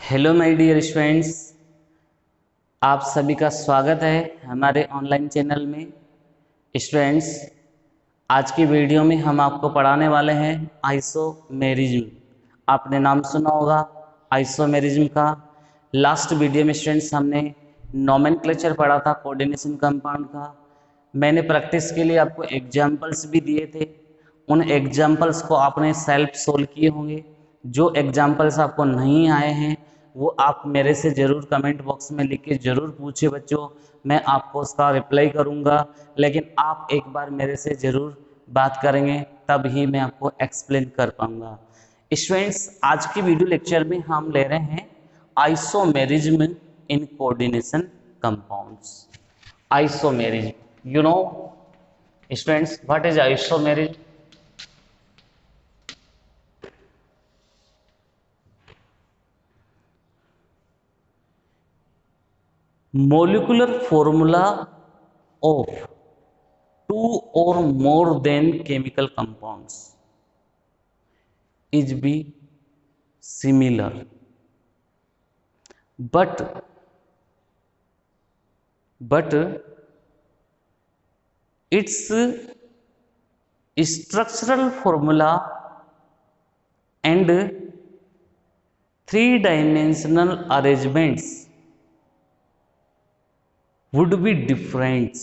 Hello my dear students, आप सभी का स्वागत है हमारे ऑनलाइन चैनल में। स्टूडेंट्स, आज की वीडियो में हम आपको पढ़ाने वाले हैं आइसोमेरिज्म। आपने नाम सुना होगा आइसोमेरिज्म का। लास्ट वीडियो में स्टूडेंट्स हमने नोमेनक्लेचर पढ़ा था कोऑर्डिनेशन कंपाउंड का। मैंने प्रैक्टिस के लिए आपको एग्जाम्पल्स भी दिए थे। उन एग्जाम्पल्स को आपने सेल्फ सोल्व किए होंगे। जो एग्जाम्पल्स आपको नहीं आए हैं वो आप मेरे से ज़रूर कमेंट बॉक्स में लिख के ज़रूर पूछिए बच्चों, मैं आपको उसका रिप्लाई करूँगा। लेकिन आप एक बार मेरे से ज़रूर बात करेंगे तब ही मैं आपको एक्सप्लेन कर पाऊँगा। स्टूडेंट्स, आज की वीडियो लेक्चर में हम ले रहे हैं isomerism in coordination compounds. Isomerism, you know students, what is isomerism? Molecular formula of two or more than chemical compounds is be similar, but its structural formula and three-dimensional arrangements would be different,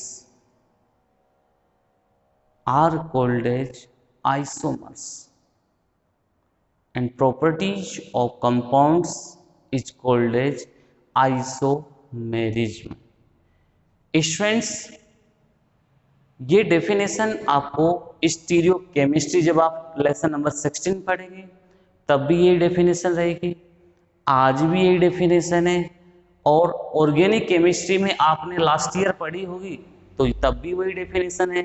are called as isomers, and properties of compounds is called as isomerism. Students, ये definition आपको stereo chemistry जब आप lesson number 16 पढ़ेंगे तब भी ये definition रहेगी, आज भी यही डेफिनेशन है, और ऑर्गेनिक केमिस्ट्री में आपने लास्ट ईयर पढ़ी होगी तो तब भी वही डेफिनेशन है।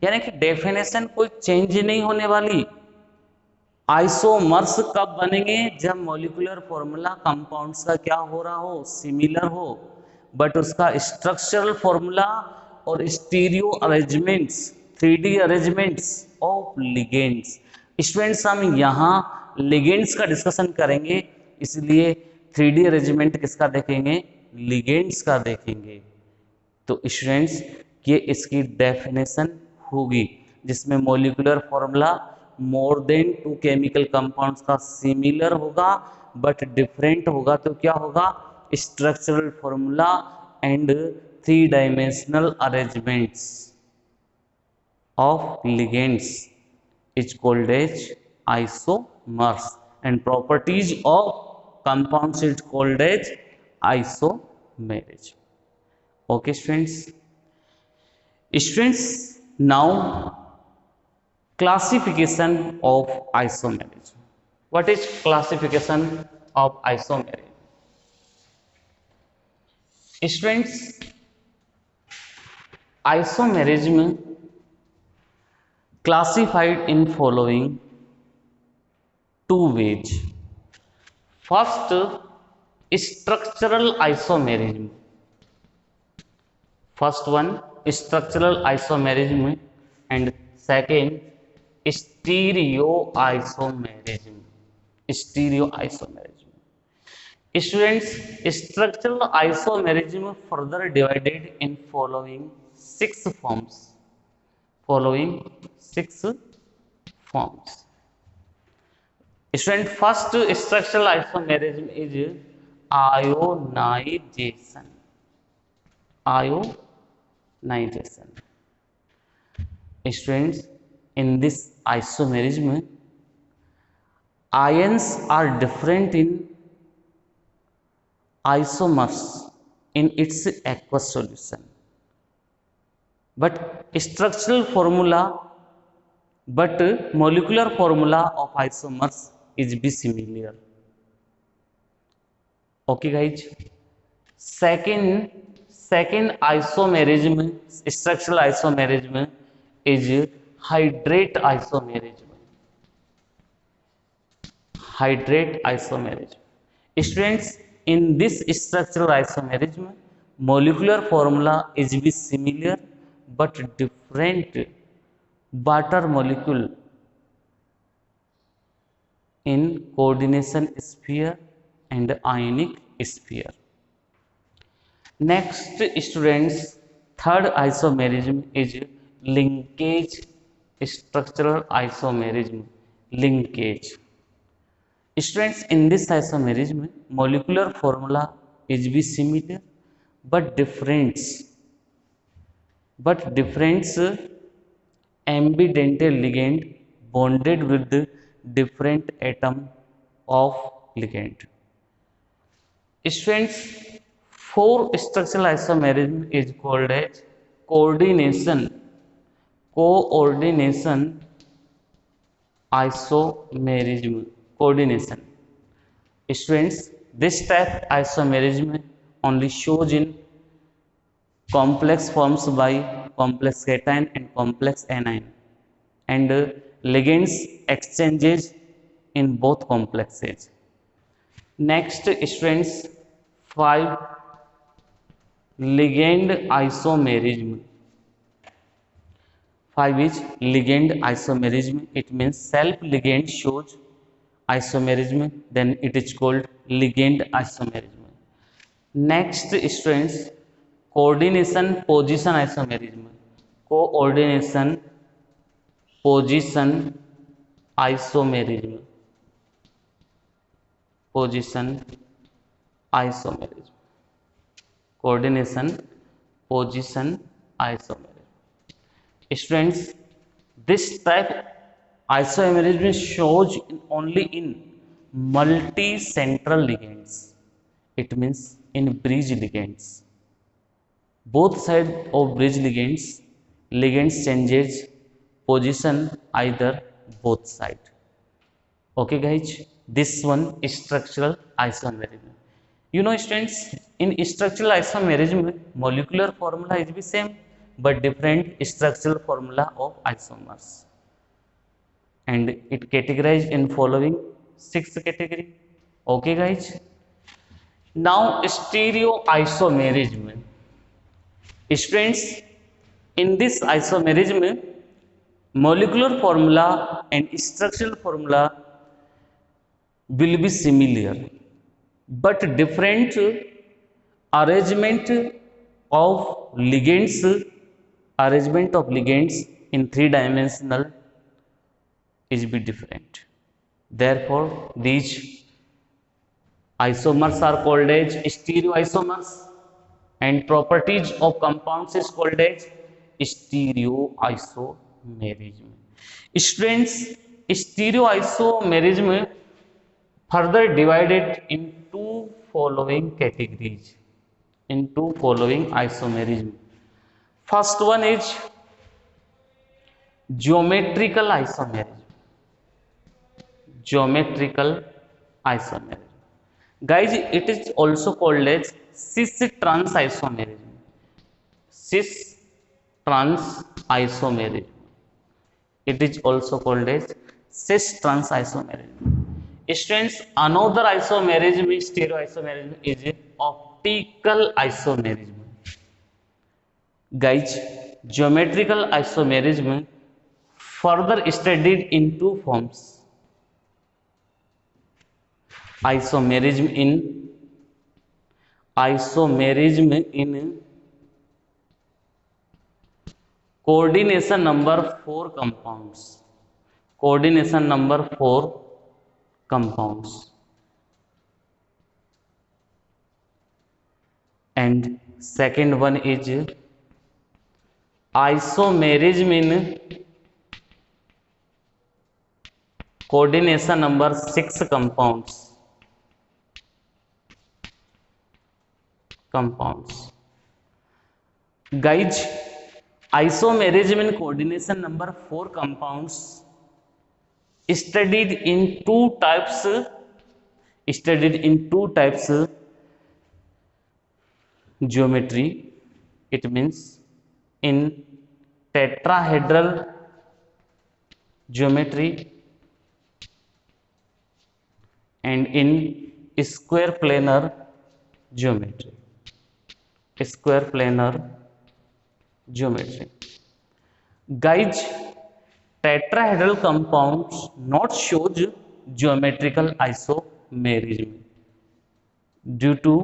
यानी कि डेफिनेशन कोई चेंज नहीं होने वाली। आइसोमर्स कब बनेंगे? जब मॉलिक्यूलर फॉर्मूला कंपाउंड्स का क्या हो रहा हो, सिमिलर हो, बट उसका स्ट्रक्चरल फॉर्मूला और stereo arrangements, 3D arrangements of ligands. Students, हम यहाँ लिगेंड्स का डिस्कशन करेंगे, इसलिए 3D अरेंजमेंट किसका देखेंगे? लिगेंड्स का देखेंगे। तो स्टूडेंट्स, ये इसकी डेफिनेशन होगी जिसमें molecular formula more than two chemical compounds का सिमिलर होगा बट डिफरेंट होगा। तो क्या होगा? Structural formula and 3 dimensional arrangements of ligands is called as isomers and properties of compounds is called as isomerism. Okay students, now classification of isomerism. What is classification of isomerism? Students, isomerism classified in following two ways. First, structural isomerism. First one, structural isomerism, and second, stereoisomerism. Stereoisomerism. Students, structural isomerism further divided in following six forms. Following six forms. Student, first structural isomerism is ionization. Ionization. Students, in this isomerism, ions are different in isomers in its aqueous solution, but molecular formula of isomers is be similar. Okay guys. Second isomerism, structural isomerism, is hydrate isomerism. Hydrate isomerism. Students, in this structural isomerism, molecular formula is be similar but different water molecule in coordination sphere and ionic sphere. Next students, third isomerism is linkage structural isomerism. Linkage. Students, in this isomerism, molecular formula is be similar but different ambidental ligand bonded with the different atom of ligand. Students, four structural isomerism is called as coordination isomerism. Coordination. Students, this type isomerism only shows in complex forms by complex cation and complex anion, and ligands exchanges in both complexes. Next students, 5 ligand isomerism. 5 is ligand isomerism. It means self ligand shows isomerism, then it is called ligand isomerism. Next students, coordination position isomerism. Coordination position isomerism. Position isomerism. Coordination position isomerism. Students, this type isomerism shows only in multi-central ligands. It means in bridge ligands. Both sides of bridge ligands changes position either both side. Okay guys, this one is structural isomerism. You know students, in structural isomerism molecular formula is the same but different structural formula of isomers, and it categorized in following 6 category. Okay guys, now stereoisomerism. Students, in this isomerism molecular formula and structural formula will be similar but different arrangement of ligands in 3-dimensional is be different. Therefore these isomers are called as stereoisomers, and properties of compounds is called as stereoisomerism. Students, stereoisomerism further divided into following categories, into following isomerism. First one is geometrical isomerism. Geometrical isomerism. Guys, it is also called as cis-trans isomerism. Cis-trans isomerism. It is also called as cis-trans isomerism. Students, another isomerism is stereoisomerism is optical isomerism. Guys, geometrical isomerism further studied in 2 forms. Isomerism in coordination number 4 compounds. Coordination number 4 compounds. And second one is isomerism in coordination number 6 compounds. Guys, isomerism in coordination number 4 compounds studied in 2 types. Geometry. It means in tetrahedral geometry and in square planar geometry. Guys, tetrahedral compounds not shows geometrical isomerism. Due to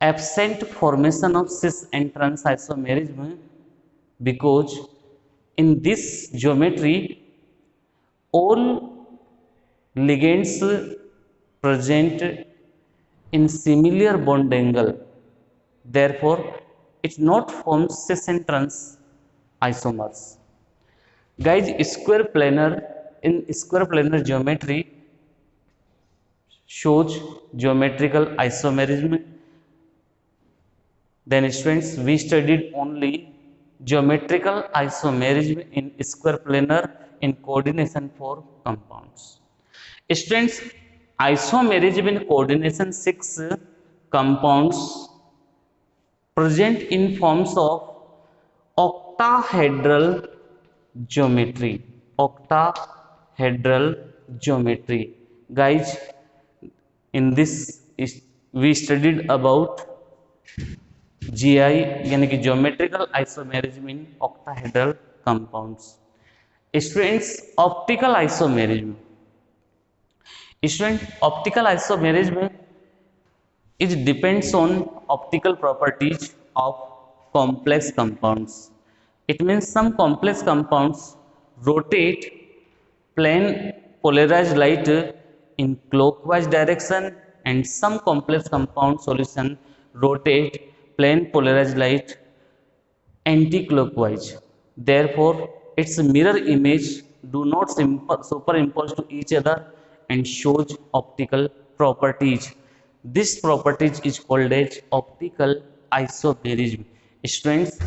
absent formation of cis and trans isomerism, because in this geometry all ligands present in similar bond angle, therefore it not forms cis and trans isomers. Guys, square planar, in square planar geometry shows geometrical isomerism. Then students, we studied only geometrical isomerism in square planar in coordination for compounds. Students, isomerism in coordination 6 compounds present in forms of octahedral geometry. Octahedral geometry. Guys, in this we studied about GI यानी कि geometrical isomerism in octahedral compounds. Students, optical isomerism. Student, optical isomerism is depends on optical properties of complex compounds. It means some complex compounds rotate plane polarized light in clockwise direction and some complex compound solution rotate plane polarized light anti-clockwise. Therefore, its mirror image do not superimpose to each other and shows optical properties. This properties is called as optical isomerism. Students,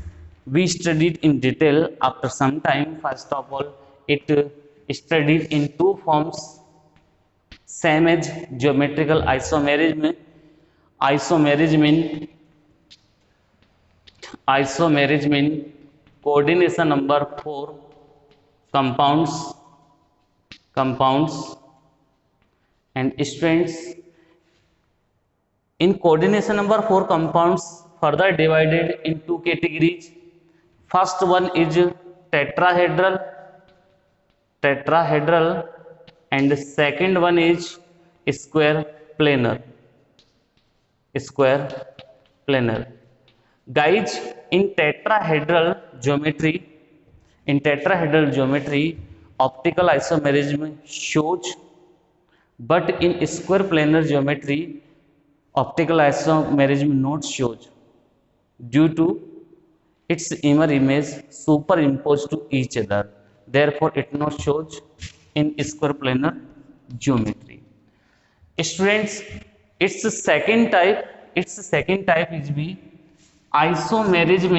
we studied in detail after some time. First of all, it studied in two forms, same as geometrical isomerism. Isomerism in coordination number 4 compounds. And students, in coordination number 4 compounds further divided in two categories. First one is tetrahedral, and the second one is square planar. Guys, in tetrahedral geometry optical isomerism shows, but in square planar geometry optical isomerism not shows due to its mirror image superimposed to each other. Therefore, it not shows in square planar geometry. Students, its second type is be isomerism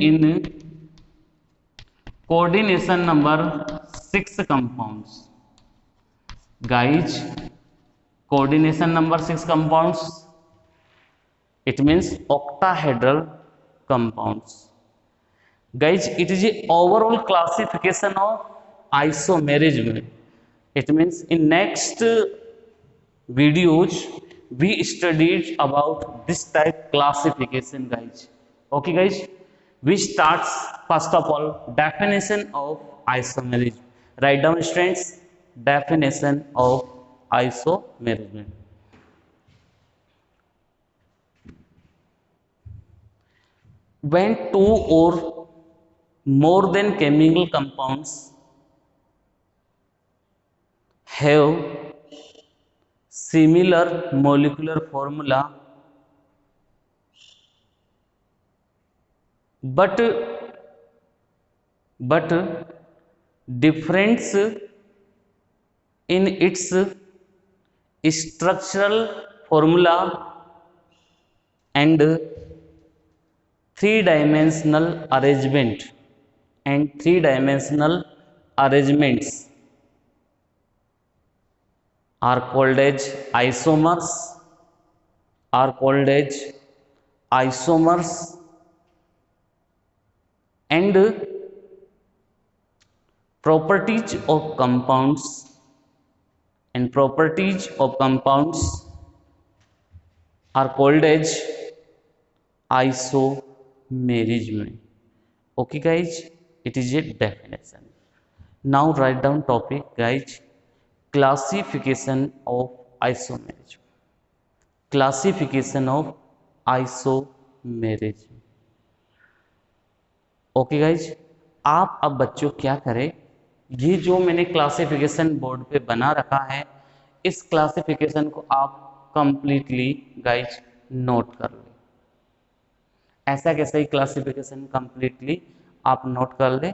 in coordination number 6 compounds. Guys, coordination number 6 compounds, it means octahedral compounds. Guys, it is a overall classification of isomerism. It means in next videos we studied about this type classification, guys. Okay guys, we start first of all definition of isomerism. Write down students, definition of isomerism. When two or more than chemical compounds have similar molecular formula but difference in its structural formula and three-dimensional arrangements are called as isomers. And properties of compounds are called as isomerism. Okay guys, it is a definition. Now write down topic, guys. Classification of isomerism, classification of isomerism. Okay guys, आप अब बच्चों क्या करें, ये जो मैंने classification board पे बना रखा है, इस क्लासिफिकेशन को आप कंप्लीटली गाइज नोट कर लें। ऐसा कैसा ही क्लासिफिकेशन कंप्लीटली आप नोट कर लें।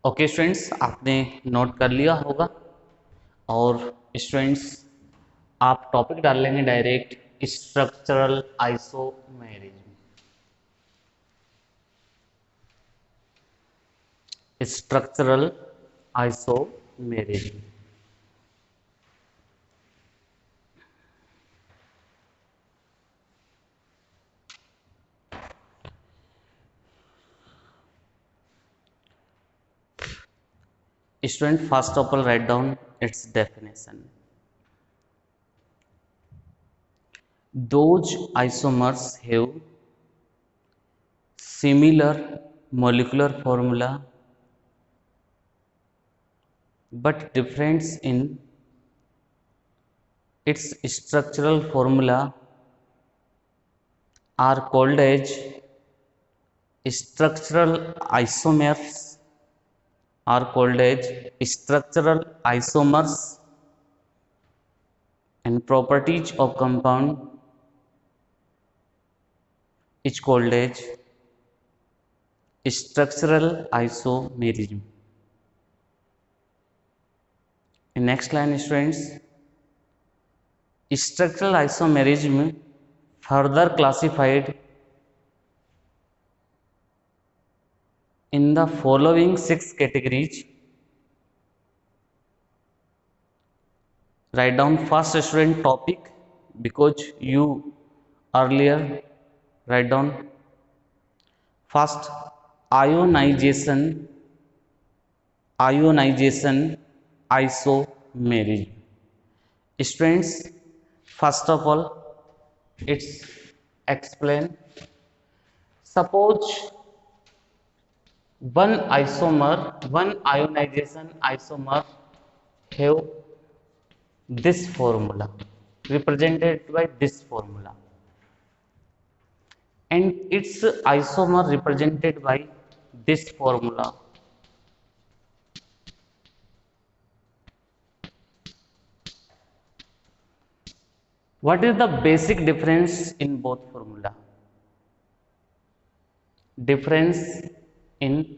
ओके स्टूडेंट्स, आपने नोट कर लिया होगा। और स्टूडेंट्स, आप टॉपिक डाल लेंगे direct structural isomerism. Structural isomerism. Student, first of all, write down its definition. Those isomers have similar molecular formula but difference in its structural formula are called as structural isomers, and properties of compound is called as structural isomerism. In next line, students, structural isomerism further classified in the following 6 categories. Write down first, student, topic, because you earlier write down first ionization isomerism. Students, first of all, it's explain. Suppose one ionization isomer have this formula, represented by this formula, and its isomer represented by this formula. What is the basic difference in both formula? difference in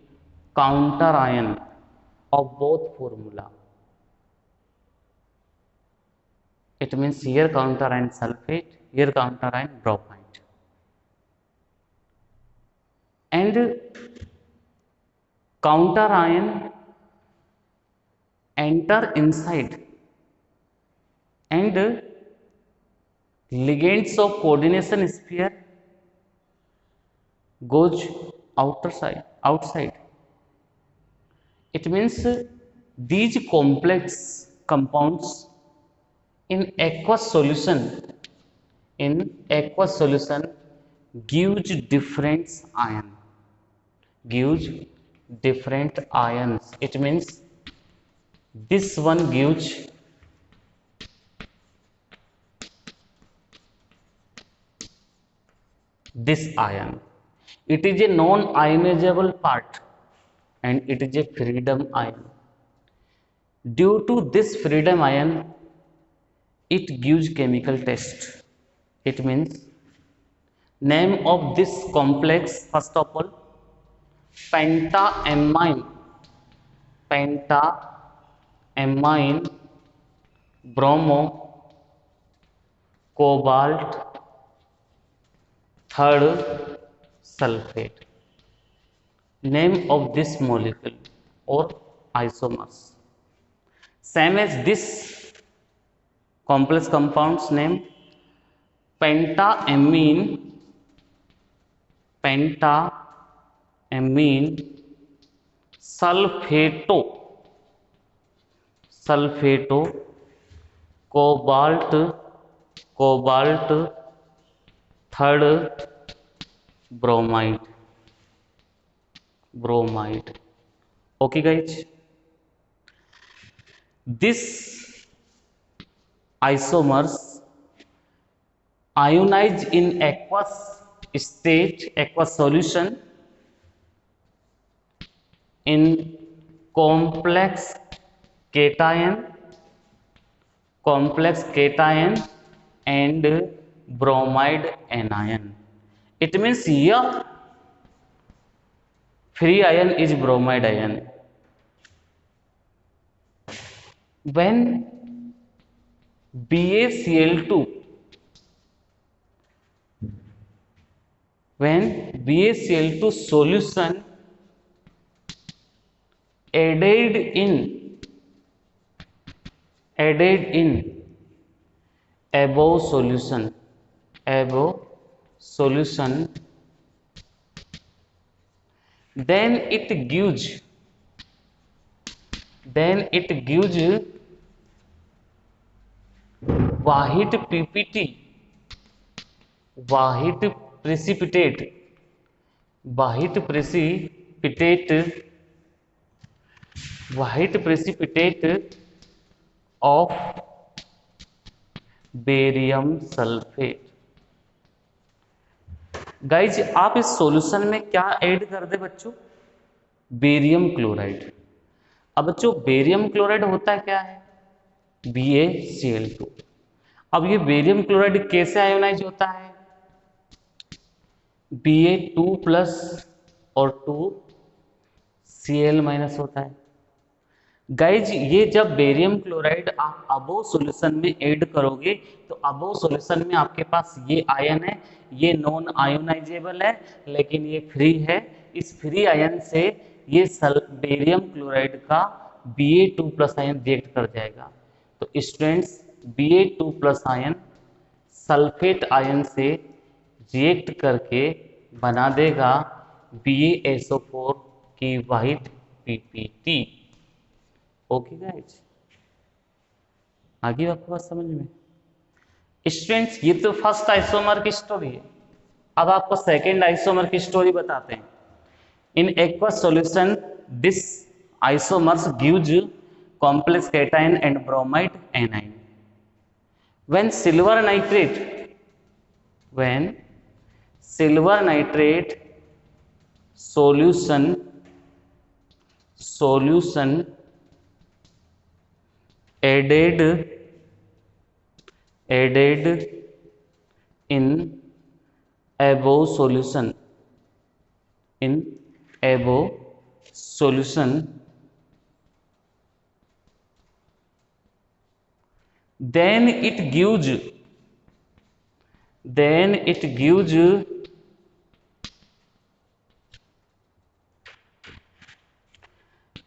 counter ion of both formula. It means here counter ion sulfate, here counter ion bromide. And counter ion enter inside and ligands of coordination sphere goes outside. It means these complex compounds in aqueous solution gives different ions. It means this one gives this ion. It is a non-ionizable part and it is a freedom ion. Due to this freedom ion, it gives chemical test. It means name of this complex, first of all, pentaamine bromo cobalt third sulfate. Name of this molecule or isomers. Same as this complex compounds name pentaamine sulfato cobalt third bromide. Okay guys, this isomers ionize in aqueous solution in complex cation and bromide anion. It means here free ion is bromide ion. When BaCl2 solution added in above solution, then it gives white precipitate of barium sulphate. Guys आप इस solution में क्या add कर दे बच्चों? Barium chloride. अब बच्चों barium chloride होता क्या है? BaCl2. अब ये बेरियम क्लोराइड कैसे आयोनाइज होता है? Ba2 प्लस और 2Cl माइनस होता है. गाइज ये जब बेरियम क्लोराइड आप अबो सॉल्यूशन में ऐड करोगे तो अबो सॉल्यूशन में आपके पास ये आयन है, ये नॉन आयोनाइजेबल है लेकिन ये फ्री है. इस फ्री आयन से ये बेरियम क्लोराइड का Ba2 प्लस आयन रिएक्ट कर जाएगा. तो students Ba2 plus ion sulphate ion से रिएक्ट करके बना देगा BaSO4 की वाइट PPT. ओके गाइज, आगे आपको बात समझ में? स्टूडेंट्स ये तो फर्स्ट आइसोमर की स्टोरी है. अब आपको सेकेंड आइसोमर की स्टोरी बताते हैं. In aqueous solution this isomers gives complex cation and bromide A9. When silver nitrate solution added in above solution in above solution, then it gives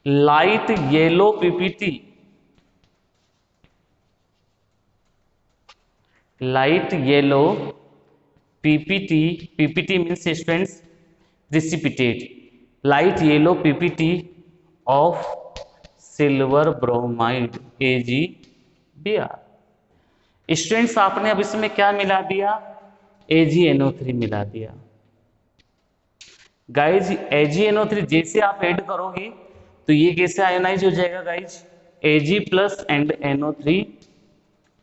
light yellow PPT. Light yellow PPT means students precipitate. Light yellow PPT of silver bromide AgBr. Students आपने अब इसमें क्या मिला दिया? AgNO3 मिला दिया। Guys AgNO3 जैसे आप ऐड करोगे तो ये कैसे आयोनाइज हो जाएगा guys? Ag plus and NO3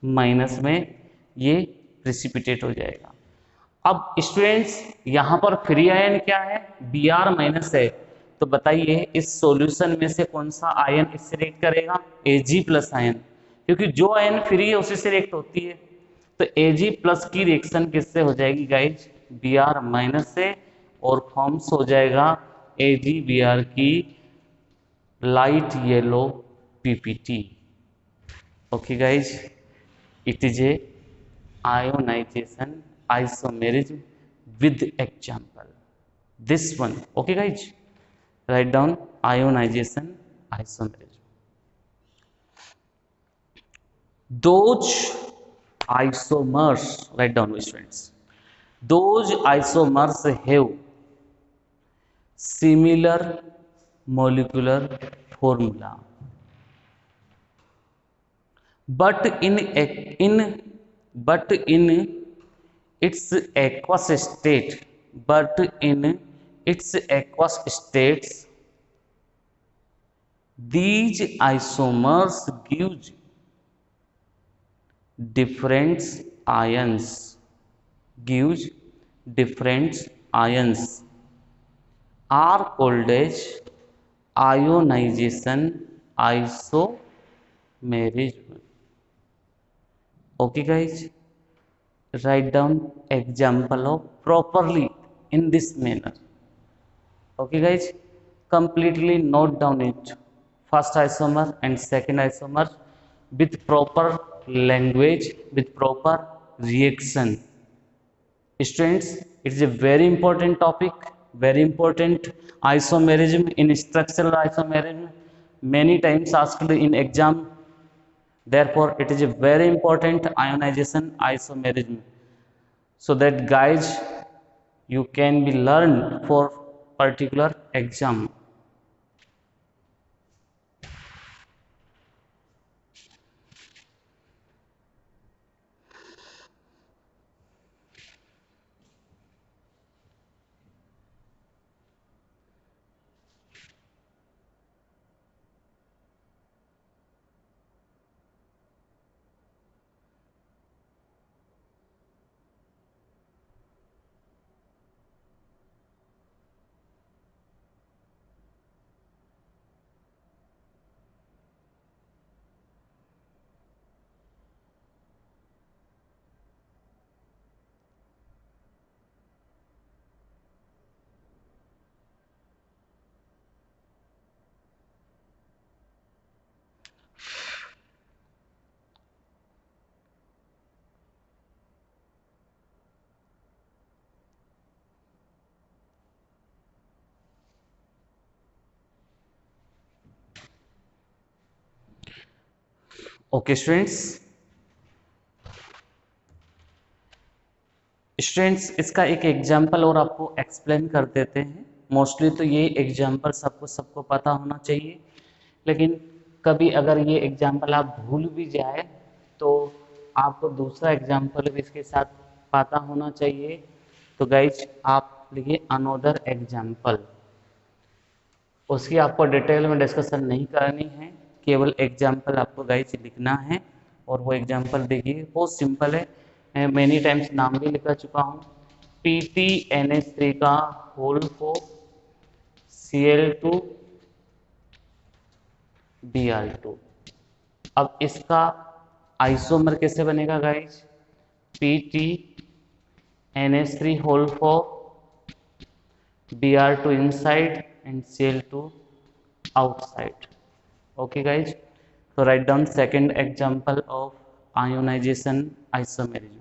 minus में ये प्रेसिपिटेट हो जाएगा। अब स्टूडेंट्स यहाँ पर फ्री आयन क्या है? Br माइनस है। तो बताइए इस सॉल्यूशन में से कौन सा आयन इससे रिएक्ट करेगा? Ag प्लस आयन, क्योंकि जो आयन फ्री है उसी से रिएक्ट होती है। तो Ag प्लस की रिएक्शन किससे हो जाएगी गाइज? Br माइनस से, और फॉर्म्स हो जाएगा AgBr की light yellow PPT। Okay guys, it is A ionization isomerism with example, this one. Okay guys, write down ionization isomerism. Those isomers, write down students, those isomers have similar molecular formula, but in its aqueous states, these isomers gives different ions are called as ionization isomerism. Okay guys, write down example of properly in this manner. Okay guys, completely note down it, first isomer and second isomer with proper language, with proper reaction. Students, it is a very important topic, very important. Isomerism in structural isomerism many times asked in exam. Therefore, it is a very important ionization isomerism, so that guys you can be learned for particular exam. Okay students, इसका एक example और आपको explain कर देते हैं। Mostly तो ये example सबको पता होना चाहिए, लेकिन कभी अगर ये एग्जाम्पल आप भूल भी जाए तो आपको दूसरा एग्जाम्पल भी इसके साथ पता होना चाहिए। तो गाइज आप लिखिए अनोदर एग्जाम्पल, उसकी आपको डिटेल में डिस्कशन नहीं करनी है, केवल एग्जाम्पल आपको गाइज लिखना है। और वो एग्जाम्पल देखिए बहुत सिंपल है, मैं मेनी टाइम्स नाम भी लिखा चुका हूँ। PTNH3 का होल को Cl2 Br2। अब इसका आइसोमर कैसे बनेगा गाइज? PTNH3 होल को Br2 inside and Cl2 outside. Okay guys, so write down second example of ionization isomerism.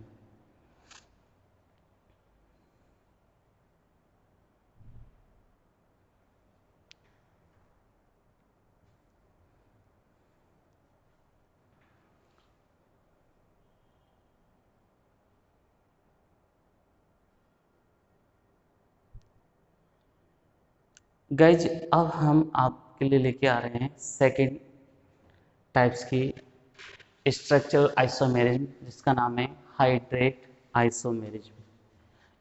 Guys अब हम आपके लिए लेके आ रहे हैं सेकेंड टाइप्स की स्ट्रक्चरल आइसोमेरिज्म, जिसका नाम है हाइड्रेट आइसोमेरिज्म।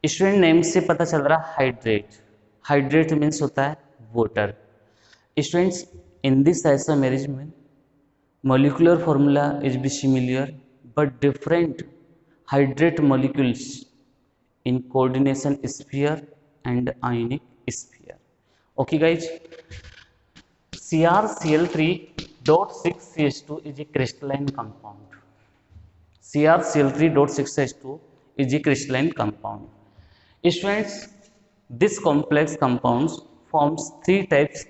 स्टूडेंट नेम से पता चल रहा है हाइड्रेट। हाइड्रेट मीन्स होता है water. Students, in this isomerism molecular formula is be similar but different hydrate molecules in coordination sphere and ionic sphere. Okay guys, CrCl3.6CH2 is a crystalline compound. CrCl3.6H2 is a crystalline compound. Students, this complex compounds forms three types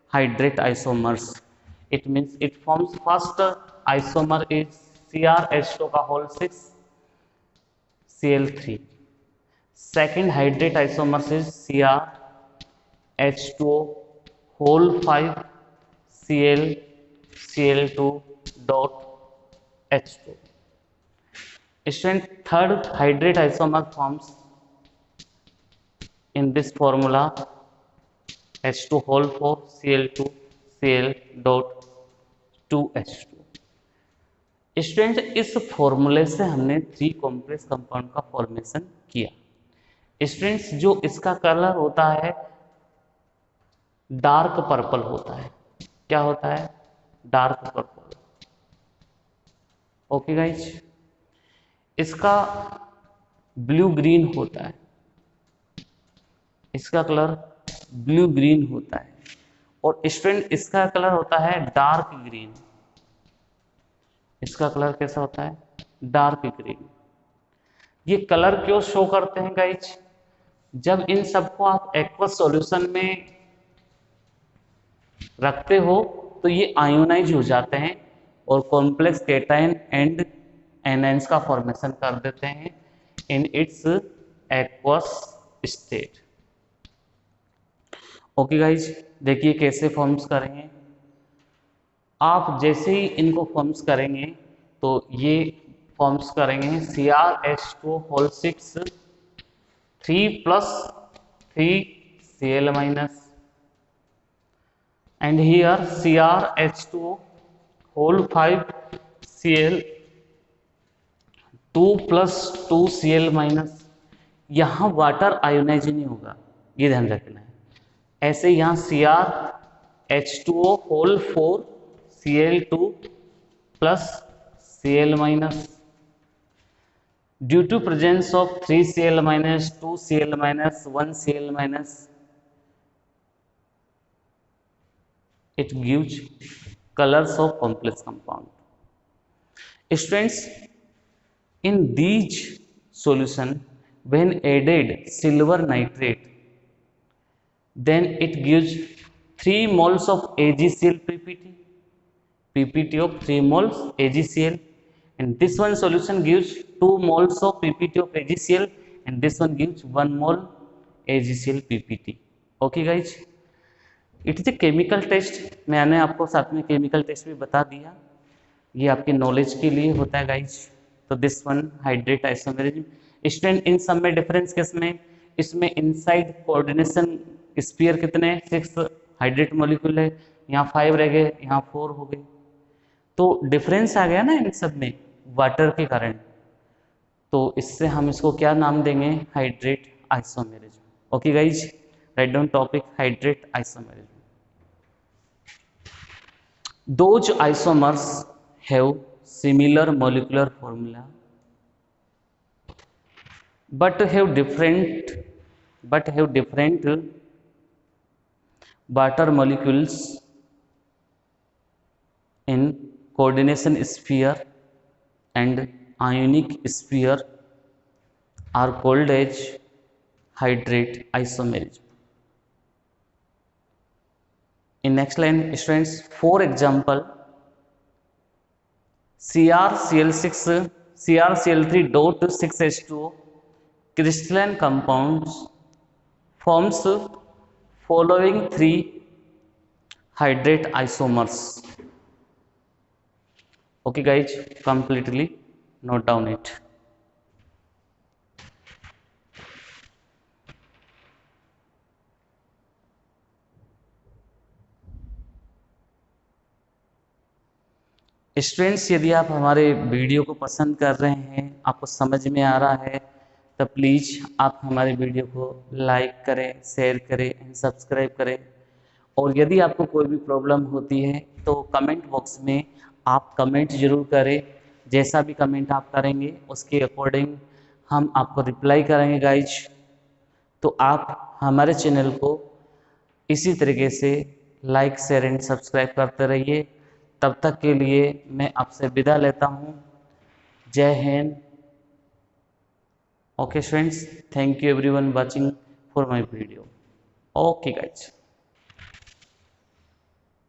hydrate isomers. It means it forms first isomer is CrH2 का whole 6 Cl3. Second hydrate isomer is CrH2O whole 5 Cl2 dot H2. Student, third hydrate isomer forms in this formula H2 whole 4 Cl2 Cl dot 2H2. Student, इस फॉर्मूले से हमने three complex compound का formation किया। Students, जो इसका colour होता है डार्क पर्पल होता है। क्या होता है? Dark purple. ओके गाइज, इसका ब्लू ग्रीन होता है। इसका कलर ब्लू ग्रीन होता है। और स्टूडेंट, इसका कलर होता है डार्क ग्रीन। इसका कलर कैसा होता है? Dark green. ये कलर क्यों शो करते हैं गाइज? जब इन सबको आप एक्वस सॉल्यूशन में रखते हो तो ये आयोनाइज हो जाते हैं और कॉम्प्लेक्स केटायन एंड एनायंस का फॉर्मेशन कर देते हैं in its aqueous state. Okay guys, देखिए कैसे फॉर्म्स करेंगे। आप जैसे ही इनको फॉर्म्स करेंगे तो ये फॉर्म्स करेंगे CrH2 whole 6 3 plus 3 Cl minus and here CrH2 whole 5 Cl 2 plus 2 Cl minus। यहाँ वाटर आयोनाइज नहीं होगा, ये ध्यान रखना है। ऐसे यहाँ CrH2O whole 4 Cl2 plus Cl minus due to presence of 3 Cl minus 2 Cl minus 1 Cl minus it gives colors of complex compound. Students, in these solution when added silver nitrate then it gives 3 moles of AgCl PPT of 3 moles AgCl, and this one solution gives 2 moles of PPT of AgCl and this one gives 1 mole AgCl PPT. Okay guys, it is a chemical test. मैंने आपको साथ में chemical test भी बता दिया, ये आपके knowledge के लिए होता है गाइज। तो this one hydrate isomerism. Student, इन सब में डिफरेंस किसमें? इसमें इनसाइड कोऑर्डिनेशन स्फीयर कितने? 6 हाइड्रेट मॉलिक्यूल है, यहाँ 5 रह गए, यहाँ 4 हो गए। तो डिफरेंस आ गया ना इन सब में वाटर के कारण। तो इससे हम इसको क्या नाम देंगे? Hydrate isomerism. Okay guys, write down topic hydrate isomerism. Those isomers have similar molecular formula but have different water molecules in coordination sphere and ionic sphere are called as hydrate isomerism. In next line, students, for example, CrCl3.6H2O crystalline compounds forms following three hydrate isomers. Okay guys, completely note down it. Students, यदि आप हमारे video को पसंद कर रहे हैं, आपको समझ में आ रहा है, तो प्लीज़ आप हमारे वीडियो को लाइक करें, शेयर करें एंड सब्सक्राइब करें। और यदि आपको कोई भी प्रॉब्लम होती है तो कमेंट बॉक्स में आप कमेंट ज़रूर करें। जैसा भी कमेंट आप करेंगे उसके अकॉर्डिंग हम आपको रिप्लाई करेंगे गाइज। तो आप हमारे चैनल को इसी तरीके से लाइक, शेयर एंड सब्सक्राइब करते रहिए। तब तक के लिए मैं आपसे विदा लेता हूँ। जय Hind. Okay friends, thank you everyone watching for my video. Okay guys.